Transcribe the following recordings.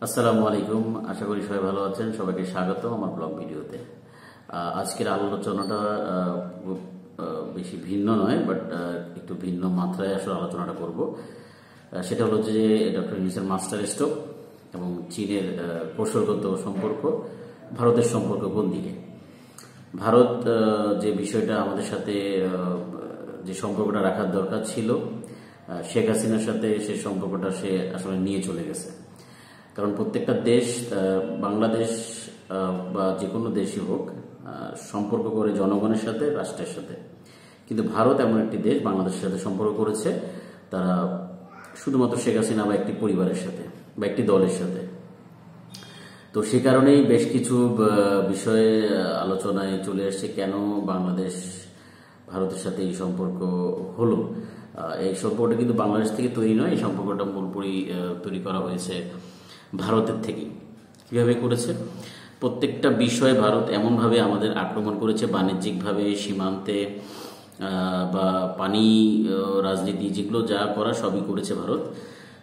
আসসালামু আলাইকুম। আশা করি সবাই ভালো আছেন। সবাইকে স্বাগত আমার ব্লগ ভিডিওতে। আজকের আলোচনাটা খুব বেশি ভিন্ন নয়, বাট একটু ভিন্ন মাত্রায় আসলে আলোচনাটা করব। সেটা হলো যে ডক্টর ইউনূসের মাস্টার স্ট্রোক এবং চীনের কৌশলগত সম্পর্ক, ভারতের সম্পর্ক কোন দিকে। ভারত যে বিষয়টা আমাদের সাথে যে সম্পর্কটা রাখার দরকার ছিল, শেখ হাসিনার সাথে সে সম্পর্কটা সে আসলে নিয়ে চলে গেছে। কারণ প্রত্যেকটা দেশ, বাংলাদেশ বা যে কোনো দেশই হোক, সম্পর্ক করে জনগণের সাথে, রাষ্ট্রের সাথে। কিন্তু ভারত এমন একটি দেশ বাংলাদেশের সাথে সম্পর্ক করেছে তারা শুধুমাত্র শেখ হাসিনা বা একটি পরিবারের সাথে বা একটি দলের সাথে। তো সে কারণেই বেশ কিছু বিষয়ে আলোচনায় চলে আসছে কেন বাংলাদেশ ভারতের সাথে এই সম্পর্ক হলো। এই সম্পর্কটা কিন্তু বাংলাদেশ থেকে তৈরি নয়, এই সম্পর্কটা পুরোপুরি তৈরি করা হয়েছে ভারতের থেকে। কিভাবে করেছে? প্রত্যেকটা বিষয়ে ভারত এমনভাবে আমাদের আক্রমণ করেছে, বাণিজ্যিকভাবে, সীমান্তে বা পানি রাজনীতি, যেগুলো যা করা সবই করেছে ভারত।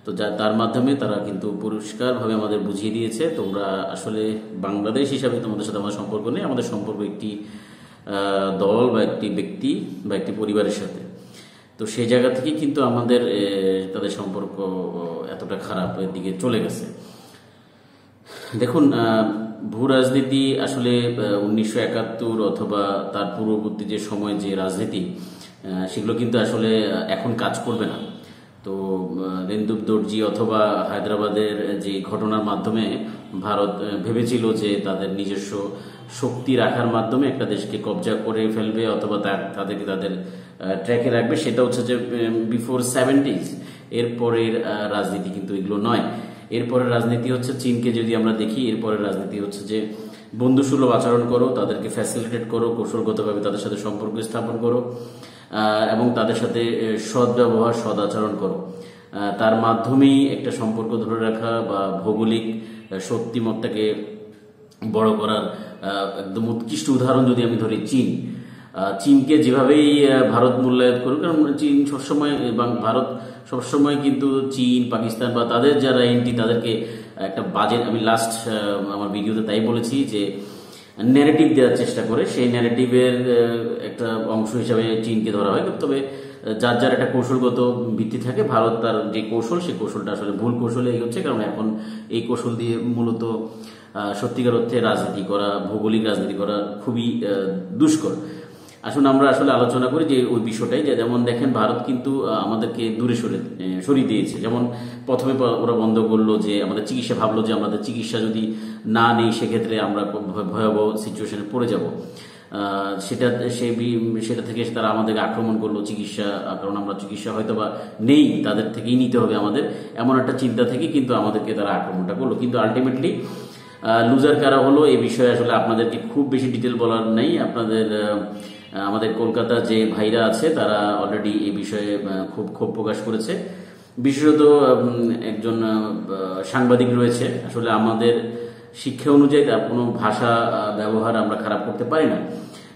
তো তার মাধ্যমে তারা কিন্তু পরিষ্কারভাবে আমাদের বুঝিয়ে দিয়েছে, তোমরা আসলে বাংলাদেশ হিসাবে তোমাদের সাথে আমার সম্পর্ক নেই, আমাদের সম্পর্ক একটি দল বা একটি ব্যক্তি বা একটি পরিবারের সাথে। তো সেই জায়গা থেকে কিন্তু আমাদের তাদের সম্পর্ক এতটা খারাপের দিকে চলে গেছে। দেখুন, ভূ রাজনীতি আসলে 1971 অথবা তার পূর্ববর্তী যে সময় যে রাজনীতি, সেগুলো কিন্তু আসলে এখন কাজ করবে না। তো রেন্দুব দর্জি অথবা হায়দ্রাবাদের যে ঘটনার মাধ্যমে ভারত ভেবেছিল যে তাদের নিজস্ব শক্তি রাখার মাধ্যমে একটা দেশকে কবজা করে ফেলবে অথবা তাদেরকে তাদের ট্র্যাকে রাখবে, সেটা হচ্ছে যে বিফোর 70s। এরপরের রাজনীতি কিন্তু এগুলো নয়। এরপরের রাজনীতি হচ্ছে, চীনকে যদি আমরা দেখি, এরপরের রাজনীতি হচ্ছে যে বন্ধুসুলভ আচরণ করো, তাদেরকে ফ্যাসিলিটেট করো, কৌশলগতভাবে তাদের সাথে সম্পর্ক স্থাপন করো এবং তাদের সাথে সদ্ব্যবহার, সদাচরণ করো। তার মাধ্যমেই একটা সম্পর্ক ধরে রাখা বা ভৌগোলিক শক্তিমত্তাকে বড় করার একদম উৎকৃষ্ট উদাহরণ যদি আমি ধরি চীনকে যেভাবেই ভারত মূল্যায়ন করুক, কারণ চীন সবসময় এবং ভারত সবসময় কিন্তু চীন, পাকিস্তান বা তাদের যারা এন্টি, তাদেরকে একটা বাজেট, আমি লাস্ট আমার ভিডিওতে তাই বলেছি যে ন্যারেটিভ দেওয়ার চেষ্টা করে, সেই ন্যারেটিভের একটা অংশ হিসাবে চীনকে ধরা হয়। তবে যার যার একটা কৌশলগত ভিত্তি থাকে, ভারত তার যে কৌশল, সেই কৌশলটা আসলে ভুল কৌশলে এগোচ্ছে। কারণ এখন এই কৌশল দিয়ে মূলত সত্যিকার অর্থে রাজনীতি করা, ভৌগোলিক রাজনীতি করা খুবই দুষ্কর। আসুন আমরা আসলে আলোচনা করি যে ওই বিষয়টাই, যে যেমন দেখেন ভারত কিন্তু আমাদেরকে দূরে সরিয়ে দিয়েছে। যেমন প্রথমে ওরা বন্ধ করলো যে আমাদের চিকিৎসা, ভাবলো যে আমাদের চিকিৎসা যদি না নেই সেক্ষেত্রে আমরা ভয়াবহ সিচুয়েশনে পড়ে যাব। সেটা থেকে তারা আমাদেরকে আক্রমণ করলো চিকিৎসা, কারণ আমরা চিকিৎসা হয়তো বা নেই, তাদের থেকেই নিতে হবে আমাদের, এমন একটা চিন্তা থেকে কিন্তু আমাদেরকে তারা আক্রমণটা করলো। কিন্তু আলটিমেটলি লুজার কারা হলো এই বিষয়ে আসলে আপনাদেরকে খুব বেশি ডিটেল বলার নেই। আমাদের কলকাতা যে ভাইরা আছে তারা অলরেডি এই বিষয়ে খুব ক্ষোভ প্রকাশ করেছে। বিশেষত একজন সাংবাদিক রয়েছে, আসলে আমাদের শিক্ষা অনুযায়ী তার কোনো ভাষা ব্যবহার আমরা খারাপ করতে পারি না।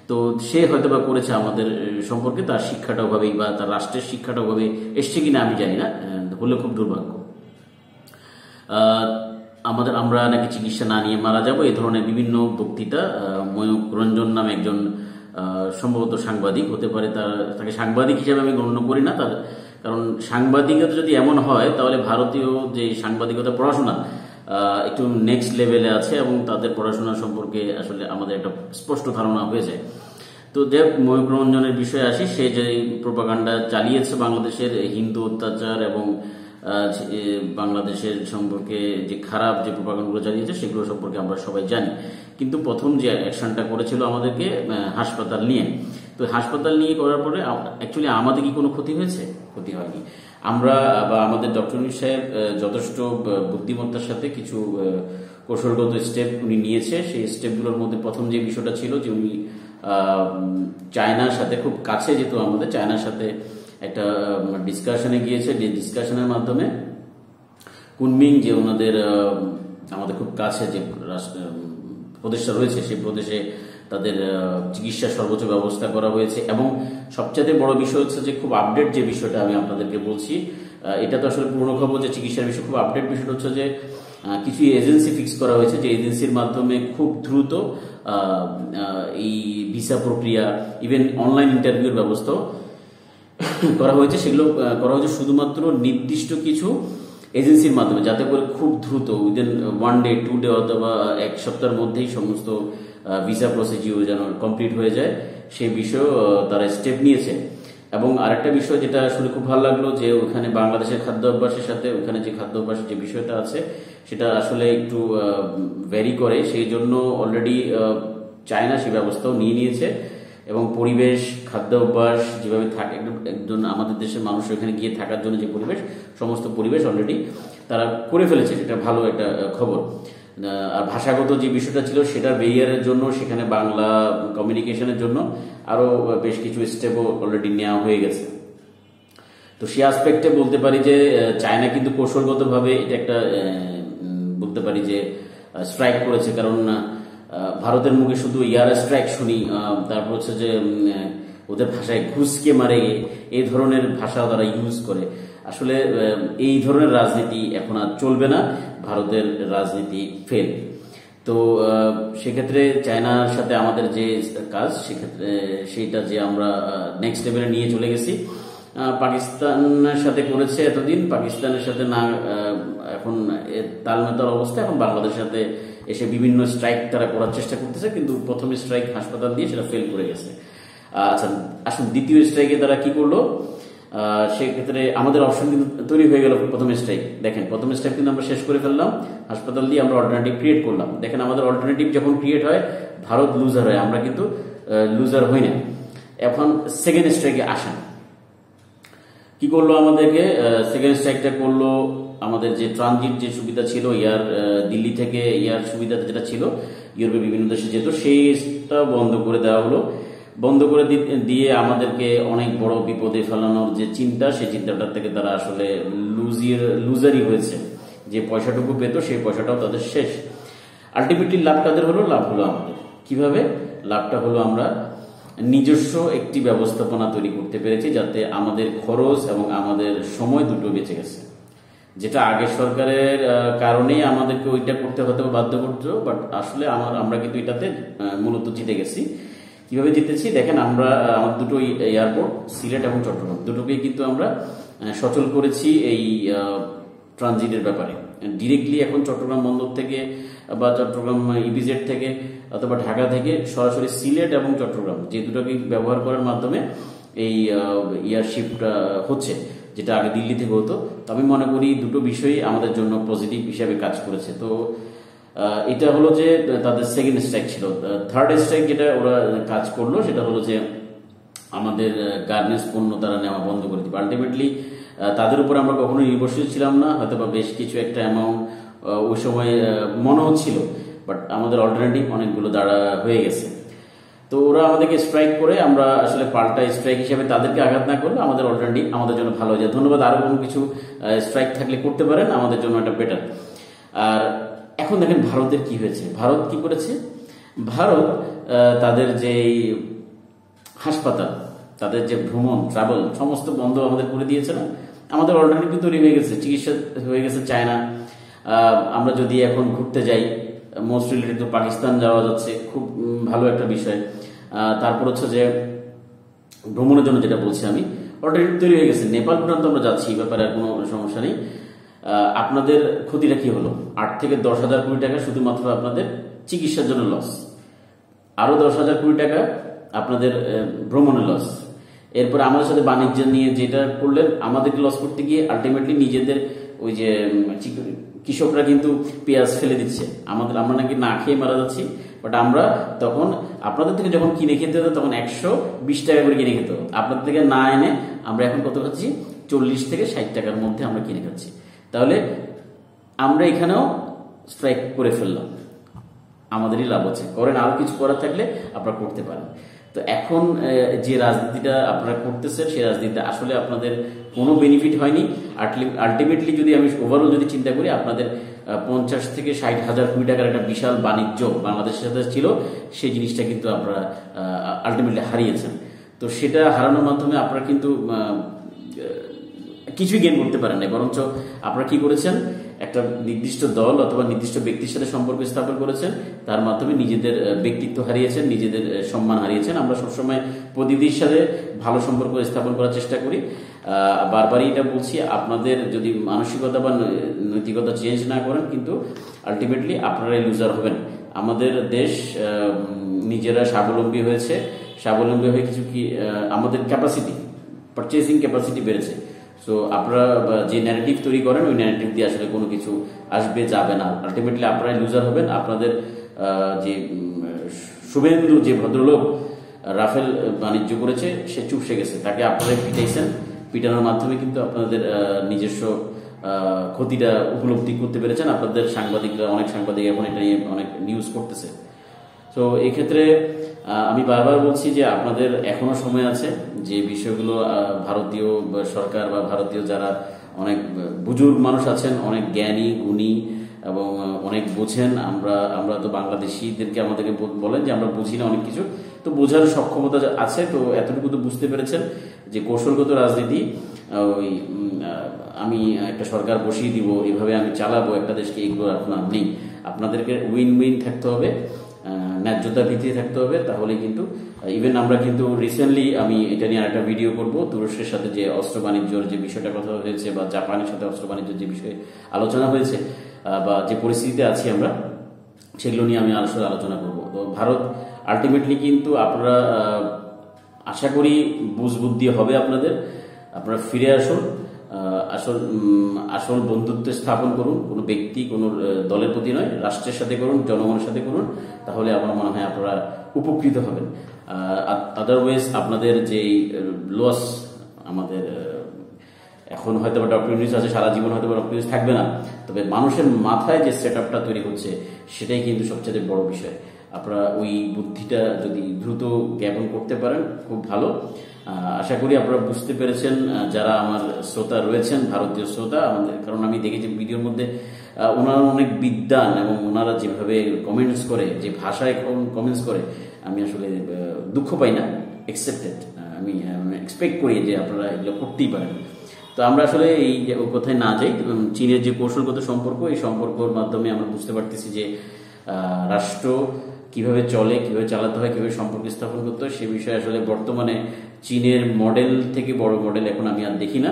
তো সে হয়তো বা করেছে আমাদের সম্পর্কে, তার শিক্ষাটা ওভাবেই বা তার রাষ্ট্রের শিক্ষাটা ওভাবে এসছে কিনা আমি জানি না, হলে খুব দুর্ভাগ্য। আমরা নাকি চিকিৎসা না নিয়ে মারা যাব, এই ধরনের বিভিন্ন বক্তৃতা ময়ূক রঞ্জন নামে একজন সম্ভবত সাংবাদিক হতে পারে, তাকে সাংবাদিক হিসেবে আমি গণ্য করি না। কারণ সাংবাদিকতা যদি এমন হয় তাহলে ভারতীয় যে সাংবাদিকতা পড়াশোনা একটু নেক্সট লেভেলে আছে এবং তাদের পড়াশোনা সম্পর্কে আসলে আমাদের একটা স্পষ্ট ধারণা হয়ে যায়। তো দেব ময়ূক রঞ্জনের বিষয়ে আসি, সে যে প্রোপাগান্ডা চালিয়েছে বাংলাদেশের হিন্দু অত্যাচার এবং বাংলাদেশের সম্পর্কে যে খারাপ যে প্রোপাগান্ডাগুলো চালিয়েছে সেগুলো সম্পর্কে আমরা সবাই জানি। কিন্তু প্রথম যে অ্যাকশনটা করেছিল আমাদেরকে হাসপাতাল নিয়ে, তো হাসপাতাল নিয়ে করার পরে অ্যাকচুয়ালি আমাদের কি কোনো ক্ষতি হয়েছে? ক্ষতি হয়নি। আমরা বা আমাদের ডক্টর ইউনূস সাহেব যথেষ্ট বুদ্ধিমত্তার সাথে কিছু কৌশলগত স্টেপ উনি নিয়েছে। সেই স্টেপগুলোর মধ্যে প্রথম যে বিষয়টা ছিল যে উনি চায়নার সাথে খুব কাছে, যেহেতু আমাদের চায়নার সাথে একটা ডিসকাশনে গিয়েছে, যে ডিসকাশনের মাধ্যমে কুনমিং যে ওনাদের আমাদের খুব কাছে যে প্রদেশটা রয়েছে, সেই প্রদেশে তাদের চিকিৎসা সর্বোচ্চ ব্যবস্থা করা হয়েছে। এবং সবচেয়ে বড় বিষয় হচ্ছে যে খুব আপডেট যে বিষয়টা আমি আপনাদেরকে বলছি, এটা তো আসলে পুরনো খবর যে চিকিৎসার বিষয়, খুব আপডেট বিষয়টা হচ্ছে যে কিছু এজেন্সি ফিক্স করা হয়েছে, যে এজেন্সির মাধ্যমে খুব দ্রুত এই ভিসা প্রক্রিয়া, ইভেন অনলাইন ইন্টারভিউর ব্যবস্থাও করা হয়েছে। সেগুলো করা হয়েছে শুধুমাত্র নির্দিষ্ট কিছু এজেন্সির মাধ্যমে, যাতে করে খুব দ্রুত উইদিন 1 ডে 2 ডে অথবা 1 সপ্তাহের মধ্যেই সমস্ত ভিসা প্রসিডিউর যেন কমপ্লিট হয়ে যায়, সেই বিষয়েও তারা স্টেপ নিয়েছে। এবং আরেকটা বিষয় যেটা আসলে খুব ভালো লাগলো, যে ওখানে বাংলাদেশের খাদ্যাভ্যাসের সাথে ওখানে যে খাদ্যাভ্যাসের যে বিষয়টা আছে সেটা আসলে একটু ভ্যারি করে, সেই জন্য অলরেডি চায়না সে ব্যবস্থাও নিয়ে নিয়েছে। এবং পরিবেশ, খাদ্যাভ্যাস যেভাবে থাকে একজন আমাদের দেশের মানুষ এখানে গিয়ে থাকার জন্য যে পরিবেশ, সমস্ত পরিবেশ অলরেডি তারা করে ফেলেছে, সেটা ভালো একটা খবর। আর ভাষাগত যে বিষয়টা ছিল সেটা বেরিয়ারের জন্য, সেখানে বাংলা কমিউনিকেশনের জন্য আরো বেশ কিছু স্টেপও অলরেডি নেওয়া হয়ে গেছে। তো সেই আসপেক্টে বলতে পারি যে চায়না কিন্তু কৌশলগতভাবে এটা একটা বলতে পারি যে স্ট্রাইক করেছে, কারণ ভারতের মুখে শুধু এয়ার স্ট্রাইক শুনি, তারপর হচ্ছে যে ওদের ভাষায় ঘুষকে মারে, এই ধরনের ভাষা তারা ইউজ করে। আসলে এই ধরনের রাজনীতি এখন আর চলবে না, ভারতের রাজনীতি ফেল। তো সেক্ষেত্রে চায়নার সাথে আমাদের যে কাজ, সেক্ষেত্রে সেইটা যে আমরা নেক্সট লেভেলে নিয়ে চলে গেছি। পাকিস্তানের সাথে করেছে এতদিন, পাকিস্তানের সাথে না এখন তালমেতার অবস্থা, এখন বাংলাদেশের সাথে এসে বিভিন্ন স্ট্রাইক তারা করার চেষ্টা করতেছে, কিন্তু প্রথম স্ট্রাইক হাসপাতাল দিয়ে সেটা ফেল করে গেছে। আচ্ছা, আসুন দ্বিতীয় স্ট্রাইকে তারা কি করলো, সেক্ষেত্রে আমাদের অপশন কিন্তু তৈরি হয়ে গেল। প্রথম স্ট্রাইক দেখেন, প্রথম স্ট্রাইক কিন্তু আমরা শেষ করে ফেললাম, হাসপাতাল দিয়ে আমরা অল্টারনেটিভ ক্রিয়েট করলাম। দেখেন আমাদের অল্টারনেটিভ যখন ক্রিয়েট হয়, ভারত লুজার হয়, আমরা কিন্তু লুজার হই না। এখন সেকেন্ড স্ট্রাইকে আসেন, কি করলো আমাদেরকে, সেকেন্ড স্ট্রাইকটা করলো আমাদের যে ট্রানজিট যে সুবিধা ছিল, দিল্লি থেকে এয়ার সুবিধা যেটা ছিল ইউরোপের বিভিন্ন দেশে যেত, সেইটা বন্ধ করে দেওয়া হলো। বন্ধ করে দিয়ে আমাদেরকে অনেক বড় বিপদে ফেলানোর যে চিন্তা, সেই চিন্তাটার থেকে তারা আসলে লুজারই হয়েছে। যে পয়সাটুকু পেত সেই পয়সাটাও তাদের শেষ। আলটিমেটলি লাভ কাদের হলো, লাভ হলো আমাদের। কিভাবে লাভটা হলো, আমরা নিজস্ব একটি ব্যবস্থাপনা তৈরি করতে পেরেছি, যাতে আমাদের খরচ এবং আমাদের সময় দুটো বেঁচে গেছে। যেটা আগের সরকারের কারণেই আমাদেরকে ওইটা করতে হতে বাধ্য করতো, বাট আসলে আমরা কিন্তু এটাতে মূলত জিতে গেছি। কিভাবে জিতেছি দেখেন, আমরা আমার দুটো এয়ারপোর্ট সিলেট এবং চট্টগ্রাম দুটোকেই কিন্তু আমরা সচল করেছি এই ট্রানজিটের ব্যাপারে। ডিরেক্টলি এখন চট্টগ্রাম বন্দর থেকে বা চট্টগ্রাম ইপিজেড থেকে অথবা ঢাকা থেকে সরাসরি সিলেট এবং চট্টগ্রাম যে দুটোকে ব্যবহার করার মাধ্যমে এই এয়ারশিপটা হচ্ছে, যেটা আগে দিল্লি থেকে হতো। তো আমি মনে করি দুটো বিষয়ই আমাদের জন্য পজিটিভ হিসাবে কাজ করেছে। তো এটা হলো যে তাদের সেকেন্ড স্ট্রাইক ছিল। থার্ড স্ট্রাইক যেটা ওরা কাজ করলো, সেটা হলো যে আমাদের গার্মেন্টস পণ্য তারা নেওয়া বন্ধ করে দিবে। আলটিমেটলি তাদের উপর আমরা কখনো নির্ভরশীল ছিলাম না, হয়তো বা বেশ কিছু একটা অ্যামাউন্ট ওই সময় মনে হচ্ছিল, বাট আমাদের অল্টারনেটিভ অনেকগুলো দাঁড়া হয়ে গেছে। তো ওরা আমাদেরকে স্ট্রাইক করে, আমরা আসলে পাল্টা স্ট্রাইক হিসেবে তাদেরকে আঘাত না করলে আমাদের অল্টারনেটিভ আমাদের জন্য ভালো হয়ে যায়। ধন্যবাদ। আরো কোনো কিছু স্ট্রাইক থাকলে করতে পারেন, আমাদের জন্য এটা বেটার। আর এখন দেখেন ভারতের কি হয়েছে, ভারত কি করেছে, ভারত তাদের যে হাসপাতাল, তাদের যে ভ্রমণ ট্রাভেল সমস্ত বন্ধ আমাদের করে দিয়েছে না। আমাদের অল্টারনেটিভ তৈরি হয়ে গেছে, চিকিৎসা হয়ে গেছে চায়না। আমরা যদি এখন ঘুরতে যাই, মোস্ট রিলেটেড তো পাকিস্তান যাওয়া যাচ্ছে, খুব ভালো একটা বিষয়। তারপর হচ্ছে যে ভ্রমণের জন্য যেটা বলছি আমি, অল্টারনেটিভ তৈরি হয়ে গেছে। নেপাল ভুটান তো আমরা যাচ্ছি, এই ব্যাপারে আর কোনো সমস্যা নেই। আপনাদের ক্ষতিটা কি হলো, 8 থেকে 10,000 কোটি টাকা শুধুমাত্র আপনাদের চিকিৎসার জন্য লস, আরো 10,000 কোটি টাকা আপনাদের ভ্রমণের লস। এরপর আমাদের সাথে বাণিজ্য নিয়ে যেটা করলেন, আমাদেরকে লস করতে গিয়ে আলটিমেটলি নিজেদের ওই যে কৃষকরা কিন্তু পেঁয়াজ ফেলে দিচ্ছে, আমরা নাকি না খেয়ে মারা যাচ্ছি। বাট আমরা তখন আপনাদের থেকে যখন কিনে খেতে হতো তখন 120 টাকা করে কিনে খেতে হতো, আপনাদের থেকে না এনে আমরা এখন কত খাচ্ছি, 40 থেকে 60 টাকার মধ্যে আমরা কিনে খাচ্ছি। তাহলে আমরা এখানেও স্ট্রাইক করে ফেললাম, আমাদেরই লাভ হচ্ছে। করেন, আরো কিছু করার থাকলে আপনারা করতে পারেন। তো এখন যে রাজনীতিটা আপনারা করতেছেন, সেই রাজনীতিটা আসলে আপনাদের কোনো বেনিফিট হয়নি। আলটিমেটলি যদি আমি ওভারঅল যদি চিন্তা করি, আপনাদের 50 থেকে 60,000 কোটি টাকার একটা বিশাল বাণিজ্য বাংলাদেশের সাথে ছিল, সেই জিনিসটা কিন্তু আপনারা আলটিমেটলি হারিয়েছেন। তো সেটা হারানোর মাধ্যমে আপনারা কিন্তু কিছুই গেইন করতে পারেন না, বরঞ্চ আপনারা কি করেছেন, একটা নির্দিষ্ট দল অথবা নির্দিষ্ট ব্যক্তির সাথে সম্পর্ক স্থাপন করেছেন, তার মাধ্যমে নিজেদের ব্যক্তিত্ব হারিয়েছেন, নিজেদের সম্মান হারিয়েছেন। আমরা সবসময় প্রতিনিধির সাথে ভালো সম্পর্ক স্থাপন করার চেষ্টা করি। বারবারই এটা বলছি, আপনাদের যদি মানসিকতা বা নৈতিকতা চেঞ্জ না করেন কিন্তু আলটিমেটলি আপনারাই লুজার হবেন। আমাদের দেশ নিজেরা স্বাবলম্বী হয়েছে, স্বাবলম্বী হয়ে কিছু কি আমাদের ক্যাপাসিটি, পারচেজিং ক্যাপাসিটি বেড়েছে। সো আপনারা যে ন্যারেটিভ তৈরি করেন ওই ন্যারেটিভ দিয়ে আসলে কোনো কিছু আসবে যাবে না, আলটিমেটলি আপনারাই লুজার হবেন। আপনাদের যে শুভেন্দু যে ভদ্রলোক রাফেল বাণিজ্য করেছে সে চুপসে গেছে, তাকে আপনারাই পিটাইছেন, পিটানোর মাধ্যমে কিন্তু আপনাদের নিজস্ব ক্ষতিটা উপলব্ধি করতে পেরেছেন। আপনাদের সাংবাদিকরা, অনেক সাংবাদিক এখন এটা নিয়ে অনেক নিউজ করতেছে। তো এক্ষেত্রে আমি বারবার বলছি যে আপনাদের এখনো সময় আছে, যে বিষয়গুলো ভারতীয় সরকার বা ভারতীয় যারা অনেক বুজুর্গ মানুষ আছেন, অনেক জ্ঞানী গুণী এবং অনেক বোঝেন। আমরা তো বাংলাদেশিদেরকে আমাদেরকে বলেন যে আমরা বুঝি না অনেক কিছু, তো বোঝার সক্ষমতা আছে। তো এতটুকু তো বুঝতে পেরেছেন যে কৌশলগত রাজনীতি, ওই আমি একটা সরকার বসিয়ে দিব, এভাবে আমি চালাবো একটা দেশকে, এগুলো আপনার নেই। আপনাদেরকে উইন উইন থাকতে হবে, ন্যায্যতার ভিত্তিতে থাকতে হবে, তাহলে কিন্তু ইভেন আমরা কিন্তু রিসেন্টলি আমি এটা নিয়ে আরেকটা ভিডিও করব, তুরস্কের সাথে যে অস্ত্র বাণিজ্যর যে বিষয়টা কথা হয়েছে বা জাপানের সাথে অস্ত্র বাণিজ্যের যে বিষয়ে আলোচনা হয়েছে বা যে পরিস্থিতিতে আছি আমরা, সেগুলো নিয়ে আমি আসলে আলোচনা করব। তো ভারত আলটিমেটলি কিন্তু আপনারা আশা করি বুঝবুদ্ধি হবে আপনাদের, আপনারা ফিরে আসুন, আসল বন্ধুত্ব স্থাপন করুন, কোনো ব্যক্তি কোনো দলের প্রতি নয়, রাষ্ট্রের সাথে করুন, জনগণের সাথে করুন, তাহলে আমার মনে হয় আপনারা উপকৃত হবেন। আদারওয়াইজ আপনাদের যেই লস, আমাদের এখন হয়তো ডক্টর ইউনূস আছে, সারা জীবন হয়তো ডক্টর ইউনূস থাকবে না, তবে মানুষের মাথায় যে সেট আপটা তৈরি হচ্ছে সেটাই কিন্তু সবচেয়ে বড় বিষয়। আপনারা ওই বুদ্ধিটা যদি দ্রুত জ্ঞাপন করতে পারেন খুব ভালো। আশা করি আপনারা বুঝতে পেরেছেন, যারা আমার শ্রোতা রয়েছেন, ভারতীয় শ্রোতা আমাদের, কারণ আমি দেখেছি ভিডিওর মধ্যে ওনারা অনেক বিদ্বান এবং ওনারা যেভাবে কমেন্টস করে, যে ভাষায় কমেন্টস করে, আমি আসলে দুঃখ পাই না, একসেপ্টেড, আমি এক্সপেক্ট করি যে আপনারা এগুলো করতেই পারেন। তো আমরা আসলে এই কোথায় না যাই, চীনের যে কৌশলগত সম্পর্ক, এই সম্পর্কের মাধ্যমে আমরা বুঝতে পারতেছি যে রাষ্ট্র কিভাবে চলে, কিভাবে চালাতে হয়, কিভাবে সম্পর্ক স্থাপন করতে হয়, সে বিষয়ে আসলে বর্তমানে চীনের মডেল থেকে বড় মডেল এখন আমি আর দেখি না।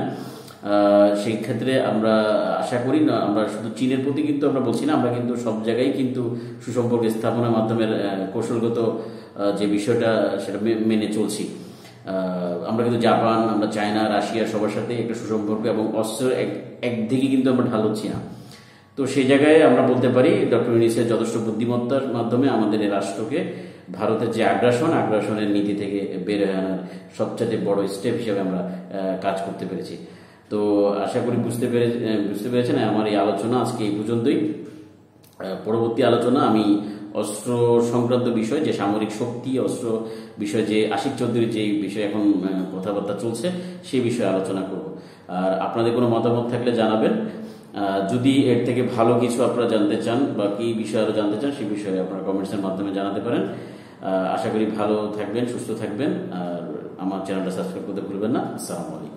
সেই ক্ষেত্রে আমরা আশা করি না, আমরা শুধু চীনের প্রতি কিন্তু আমরা বলছি না, আমরা কিন্তু সব জায়গায় কিন্তু সুসম্পর্ক স্থাপনের মাধ্যমে কৌশলগত যে বিষয়টা সেটা মেনে চলছি। আমরা কিন্তু জাপান, আমরা চায়না, রাশিয়া সবার সাথে একটা সুসম্পর্ক এবং অস্ত্র একদিকে কিন্তু আমরা ঢাল হচ্ছি না। তো সেই জায়গায় আমরা বলতে পারি ডক্টর ইউনূসের যথেষ্ট বুদ্ধিমত্তার মাধ্যমে আমাদের এই রাষ্ট্রকে ভারতের যে আগ্রাসনের নীতি থেকে বের হয়ে আনার সবচেয়ে বড় স্টেপ হিসেবে আমরা কাজ করতে পেরেছি। তো আশা করি বুঝতে পেরেছেন। আমার এই আলোচনা আজকে এই পর্যন্তই। পরবর্তী আলোচনা আমি অস্ত্র সংক্রান্ত বিষয়, যে সামরিক শক্তি, অস্ত্র বিষয়, যে আশিক চৌধুরীর যে বিষয়ে এখন কথাবার্তা চলছে, সেই বিষয়ে আলোচনা করব। আর আপনাদের কোনো মতামত থাকলে জানাবেন। যদি এর থেকে ভালো কিছু আপনারা জানতে চান বা কি বিষয়ে আরো জানতে চান, সেই বিষয়ে আপনারা কমেন্টসের মাধ্যমে জানাতে পারেন। আশা করি ভালো থাকবেন, সুস্থ থাকবেন, আর আমার চ্যানেলটা সাবস্ক্রাইব করতে ভুলবেন না। আসসালামু আলাইকুম।